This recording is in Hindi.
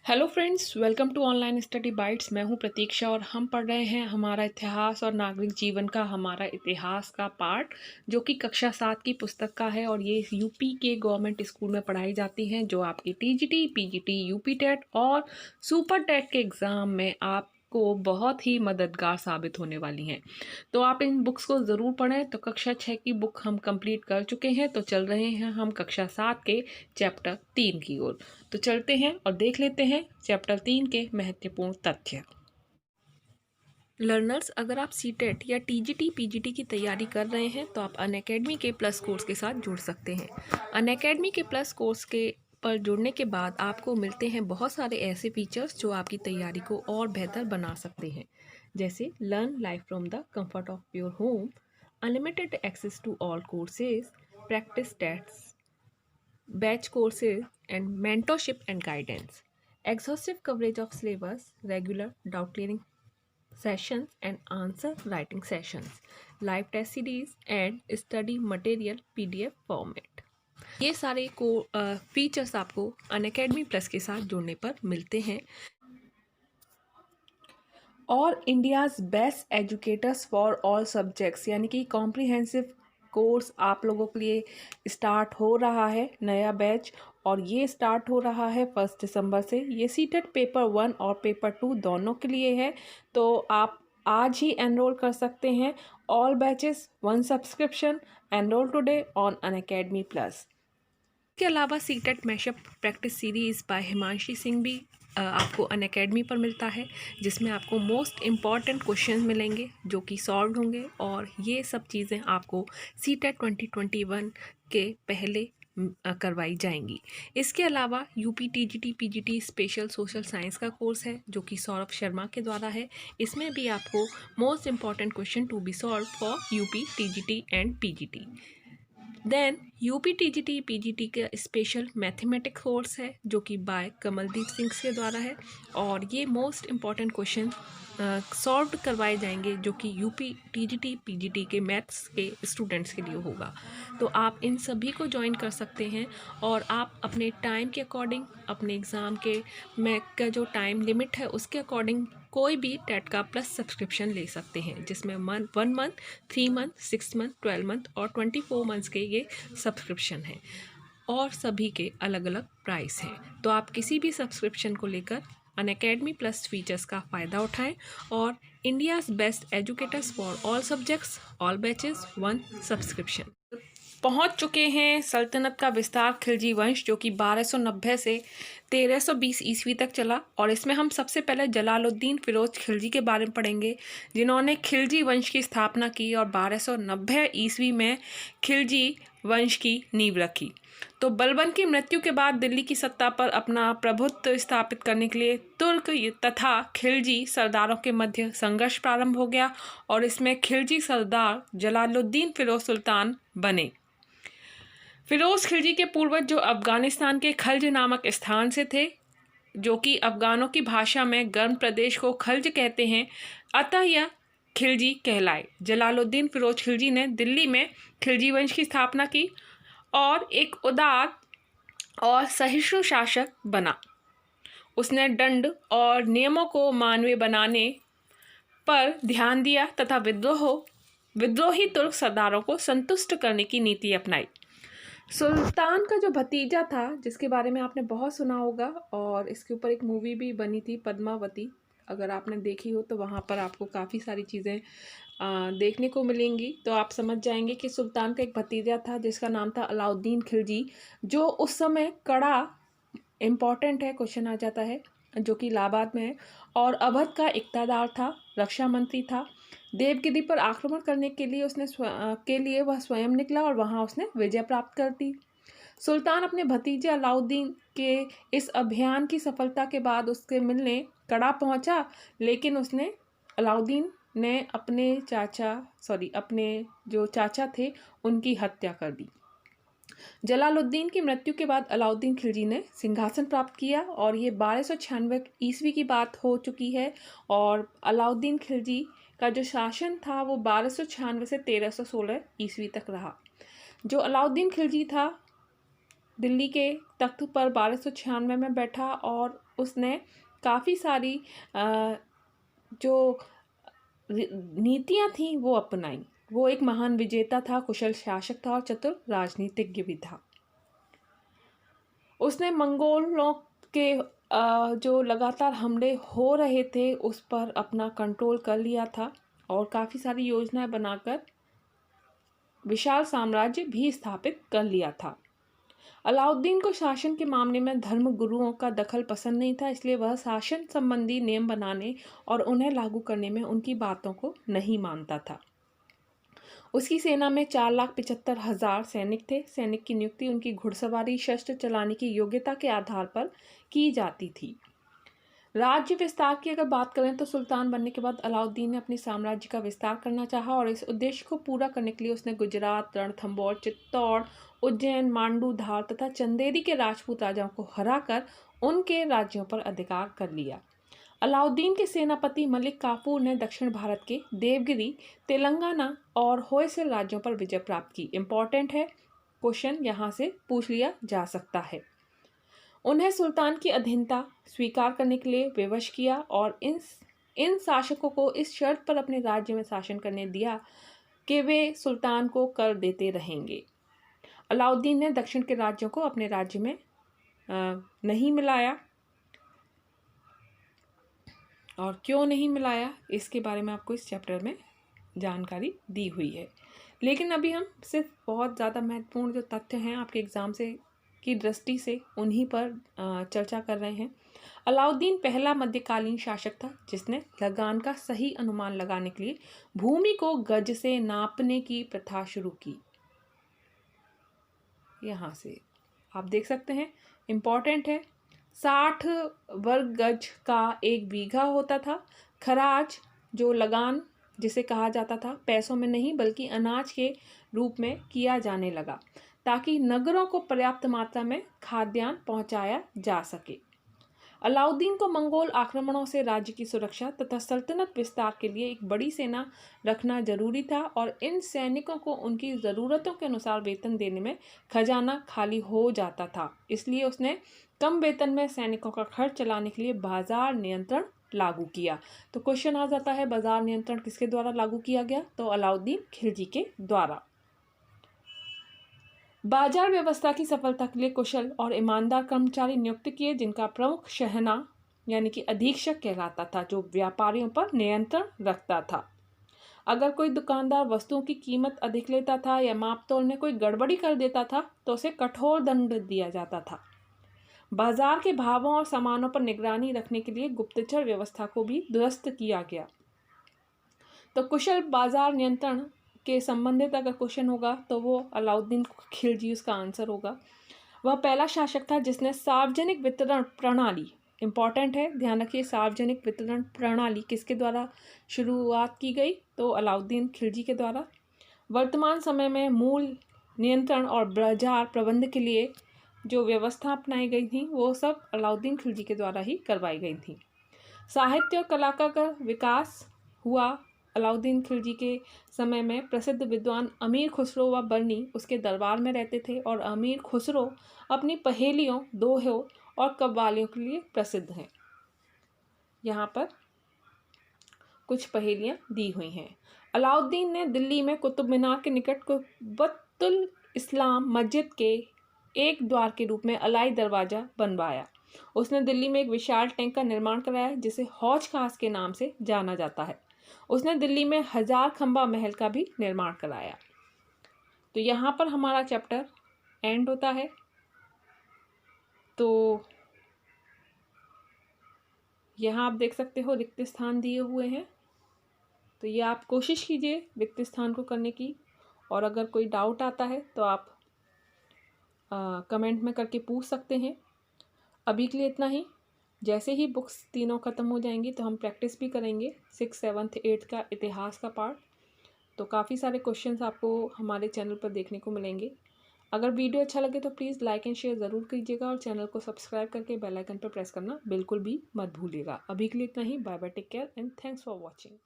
Hello friends, welcome to online study bites. मैं हूं प्रतीक्षा और हम पढ़ रहे हैं हमारा इतिहास और नागरिक जीवन का हमारा इतिहास का पार्ट, जो कि कक्षा 7 की पुस्तक का है। और ये यूपी के गवर्नमेंट स्कूल में पढ़ाई जाती हैं, जो आपकी टीजीटी, पीजीटी, यूपी टेट और सुपर टेट के एग्ज़ाम में आपको बहुत ही मददगार साबित होने वाली हैं। तो आप इन बुक्स को ज़रूर पढ़ें। तो कक्षा 6 की बुक हम कंप्लीट कर चुके हैं, तो चल रहे हैं हम कक्षा 7 के चैप्टर 3 की ओर। तो चलते हैं और देख लेते हैं चैप्टर 3 के महत्वपूर्ण तथ्य। लर्नर्स, अगर आप सीटेट या टीजीटी पीजीटी की तैयारी कर रहे हैं तो आप अनअकैडमी के प्लस कोर्स के साथ जुड़ सकते हैं। अनअकैडमी के प्लस कोर्स के पर जुड़ने के बाद आपको मिलते हैं बहुत सारे ऐसे फीचर्स जो आपकी तैयारी को और बेहतर बना सकते हैं, जैसे learn life from the comfort of your home, unlimited access to all courses, practice tests, batch courses, and mentorship and guidance, exhaustive coverage of syllabus, regular doubt clearing sessions and answer writing sessions, live test series and study material PDF format। ये सारे को फीचर्स आपको अनअकैडमी प्लस के साथ जुड़ने पर मिलते हैं। और India's best educators for all subjects, यानी कि कॉम्प्रिहेंसिव कोर्स आप लोगों के लिए स्टार्ट हो रहा है, नया बैच। और ये स्टार्ट हो रहा है 1 दिसंबर से। ये सीटेट पेपर 1 और पेपर 2 दोनों के लिए है, तो आप आज ही एनरोल कर सकते हैं। All batches 1 subscription, enrol today on Unacademy plus. इसके अलावा CTET mashup practice series by Himanshi Singh भी आपको अनअकैडमी पर मिलता है, जिसमें आपको मोस्ट इम्पॉर्टेंट क्वेश्चंस मिलेंगे जो कि सॉल्व होंगे। और ये सब चीज़ें आपको सीटेट 2021 के पहले करवाई जाएंगी। इसके अलावा UP TGT PGT special social science का कोर्स है, जो कि सौरभ शर्मा के द्वारा है। इसमें भी आपको most important question to be solve for UP TGT and PGT. Then UP TGT PGT का स्पेशल मैथमेटिक्स कोर्स है, जो कि बाय कमलदीप सिंह के द्वारा है। और ये मोस्ट इम्पॉर्टेंट क्वेश्चन सॉल्व करवाए जाएंगे, जो कि यूपी टीजीटी पीजीटी के मैथ्स के स्टूडेंट्स के लिए होगा। तो आप इन सभी को ज्वाइन कर सकते हैं और आप अपने टाइम के अकॉर्डिंग, अपने एग्ज़ाम के का जो टाइम लिमिट है उसके अकॉर्डिंग कोई भी टेट का प्लस सब्सक्रिप्शन ले सकते हैं, जिसमें 1 मंथ, 3 मंथ, 6 मंथ, 12 मंथ और 24 मंथ्स के ये सब्सक्रिप्शन हैं। और सभी के अलग अलग प्राइस हैं। तो आप किसी भी सब्सक्रिप्शन को लेकर अनअकैडमी प्लस फीचर्स का फ़ायदा उठाएं और India's best educators for all subjects, all batches, 1 subscription. पहुंच चुके हैं सल्तनत का विस्तार खिलजी वंश, जो कि 1290 से 1320 ईस्वी तक चला। और इसमें हम सबसे पहले जलालुद्दीन फिरोज खिलजी के बारे में पढ़ेंगे, जिन्होंने खिलजी वंश की स्थापना की और 1290 ईस्वी में खिलजी वंश की नींव रखी। तो बलबन की मृत्यु के बाद दिल्ली की सत्ता पर अपना प्रभुत्व स्थापित करने के लिए तुर्क तथा खिलजी सरदारों के मध्य संघर्ष प्रारंभ हो गया और इसमें खिलजी सरदार जलालुद्दीन फिरोज सुल्तान बने। फिरोज खिलजी के पूर्वज जो अफगानिस्तान के खल्ज नामक स्थान से थे, जो कि अफगानों की भाषा में गर्म प्रदेश को खल्ज कहते हैं, अतः यह खिलजी कहलाए। जलालुद्दीन फिरोज खिलजी ने दिल्ली में खिलजी वंश की स्थापना की और एक उदार और सहिष्णु शासक बना। उसने दंड और नियमों को मानवीय बनाने पर ध्यान दिया तथा विद्रोही तुर्क सरदारों को संतुष्ट करने की नीति अपनाई। सुल्तान का जो भतीजा था, जिसके बारे में आपने बहुत सुना होगा और इसके ऊपर एक मूवी भी बनी थी पद्मावती, अगर आपने देखी हो तो वहाँ पर आपको काफ़ी सारी चीज़ें देखने को मिलेंगी। तो आप समझ जाएंगे कि सुल्तान का एक भतीजा था जिसका नाम था अलाउद्दीन खिलजी, जो उस समय कड़ा इम्पॉर्टेंट है, क्वेश्चन आ जाता है, जो कि इलाहाबाद में है। और अवध का इक़्तिदार था, रक्षा मंत्री था। देवगिरी पर आक्रमण करने के लिए वह स्वयं निकला और वहां उसने विजय प्राप्त कर दी। सुल्तान अपने भतीजे अलाउद्दीन के इस अभियान की सफलता के बाद उसके मिलने कड़ा पहुंचा, लेकिन अलाउद्दीन ने अपने जो चाचा थे उनकी हत्या कर दी। जलालुद्दीन की मृत्यु के बाद अलाउद्दीन खिलजी ने सिंहासन प्राप्त किया और ये 1296 ईस्वी की बात हो चुकी है। और अलाउद्दीन खिलजी का जो शासन था वो 1296 से 1316 ईस्वी तक रहा। जो अलाउद्दीन खिलजी था, दिल्ली के तख्त पर 1296 में बैठा और उसने काफ़ी सारी जो नीतियाँ थीं वो अपनाई। वो एक महान विजेता था, कुशल शासक था और चतुर राजनीतिज्ञ भी था। उसने मंगोलों के जो लगातार हमले हो रहे थे उस पर अपना कंट्रोल कर लिया था और काफ़ी सारी योजनाएं बनाकर विशाल साम्राज्य भी स्थापित कर लिया था। अलाउद्दीन को शासन के मामले में धर्म गुरुओं का दखल पसंद नहीं था, इसलिए वह शासन संबंधी नियम बनाने और उन्हें लागू करने में उनकी बातों को नहीं मानता था। उसकी सेना में 4,75,000 सैनिक थे। सैनिक की नियुक्ति उनकी घुड़सवारी, शस्त्र चलाने की योग्यता के आधार पर की जाती थी। राज्य विस्तार की अगर बात करें तो सुल्तान बनने के बाद अलाउद्दीन ने अपने साम्राज्य का विस्तार करना चाहा और इस उद्देश्य को पूरा करने के लिए उसने गुजरात, रणथंभौर, चित्तौड़, उज्जैन, मांडू, धार तथा चंदेरी के राजपूत राजाओं को हराकर उनके राज्यों पर अधिकार कर लिया। अलाउद्दीन के सेनापति मलिक काफूर ने दक्षिण भारत के देवगिरी, तेलंगाना और होयसल राज्यों पर विजय प्राप्त की। इम्पॉर्टेंट है, क्वेश्चन यहाँ से पूछ लिया जा सकता है। उन्हें सुल्तान की अधीनता स्वीकार करने के लिए विवश किया और इन शासकों को इस शर्त पर अपने राज्य में शासन करने दिया कि वे सुल्तान को कर देते रहेंगे। अलाउद्दीन ने दक्षिण के राज्यों को अपने राज्य में नहीं मिलाया, और क्यों नहीं मिलाया इसके बारे में आपको इस चैप्टर में जानकारी दी हुई है। लेकिन अभी हम सिर्फ बहुत ज़्यादा महत्वपूर्ण जो तथ्य हैं आपके एग्ज़ाम से की दृष्टि से उन्हीं पर चर्चा कर रहे हैं। अलाउद्दीन पहला मध्यकालीन शासक था जिसने लगान का सही अनुमान लगाने के लिए भूमि को गज से नापने की प्रथा शुरू की। यहाँ से आप देख सकते हैं, इम्पॉर्टेंट है। 60 वर्ग गज का 1 बीघा होता था। खराज जो लगान जिसे कहा जाता था, पैसों में नहीं बल्कि अनाज के रूप में किया जाने लगा ताकि नगरों को पर्याप्त मात्रा में खाद्यान्न पहुंचाया जा सके। अलाउद्दीन को मंगोल आक्रमणों से राज्य की सुरक्षा तथा सल्तनत विस्तार के लिए एक बड़ी सेना रखना जरूरी था और इन सैनिकों को उनकी ज़रूरतों के अनुसार वेतन देने में खजाना खाली हो जाता था। इसलिए उसने कम वेतन में सैनिकों का खर्च चलाने के लिए बाजार नियंत्रण लागू किया। तो क्वेश्चन आ जाता है, बाजार नियंत्रण किसके द्वारा लागू किया गया? तो अलाउद्दीन खिलजी के द्वारा। बाजार व्यवस्था की सफलता के लिए कुशल और ईमानदार कर्मचारी नियुक्त किए, जिनका प्रमुख शहना यानी कि अधीक्षक कहलाता था, जो व्यापारियों पर नियंत्रण रखता था। अगर कोई दुकानदार वस्तुओं की कीमत अधिक लेता था या माप तोल में कोई गड़बड़ी कर देता था तो उसे कठोर दंड दिया जाता था। बाजार के भावों और सामानों पर निगरानी रखने के लिए गुप्तचर व्यवस्था को भी दुरुस्त किया गया। तो कुशल बाजार नियंत्रण के संबंधित अगर क्वेश्चन होगा तो वो अलाउद्दीन खिलजी उसका आंसर होगा। वह पहला शासक था जिसने सार्वजनिक वितरण प्रणाली, इंपॉर्टेंट है ध्यान रखिए, सार्वजनिक वितरण प्रणाली किसके द्वारा शुरुआत की गई? तो अलाउद्दीन खिलजी के द्वारा। वर्तमान समय में मूल नियंत्रण और बाजार प्रबंध के लिए जो व्यवस्था अपनाई गई थी वो सब अलाउद्दीन खिलजी के द्वारा ही करवाई गई थी। साहित्य और कला का विकास हुआ अलाउद्दीन खिलजी के समय में। प्रसिद्ध विद्वान अमीर खुसरो व बर्नी उसके दरबार में रहते थे और अमीर खुसरो अपनी पहेलियों, दोहों और कव्वालियों के लिए प्रसिद्ध हैं। यहाँ पर कुछ पहेलियाँ दी हुई हैं। अलाउद्दीन ने दिल्ली में कुतुब मीनार के निकट कुतुबुल इस्लाम मस्जिद के एक द्वार के रूप में अलाई दरवाज़ा बनवाया। उसने दिल्ली में एक विशाल टैंक का निर्माण कराया जिसे हौज खास के नाम से जाना जाता है। उसने दिल्ली में 1000 खंबा महल का भी निर्माण कराया। तो यहाँ पर हमारा चैप्टर एंड होता है। तो यहाँ आप देख सकते हो रिक्त स्थान दिए हुए हैं, तो ये आप कोशिश कीजिए रिक्त स्थान को करने की, और अगर कोई डाउट आता है तो आप कमेंट में करके पूछ सकते हैं। अभी के लिए इतना ही। जैसे ही बुक्स तीनों ख़त्म हो जाएंगी तो हम प्रैक्टिस भी करेंगे 6th, 7th, 8th का इतिहास का पार्ट। तो काफ़ी सारे क्वेश्चंस आपको हमारे चैनल पर देखने को मिलेंगे। अगर वीडियो अच्छा लगे तो प्लीज़ लाइक एंड शेयर ज़रूर कीजिएगा और चैनल को सब्सक्राइब करके बेल आइकन पर प्रेस करना बिल्कुल भी मत भूलिएगा। अभी के लिए इतना ही। Bye bye, take care and thanks for watching.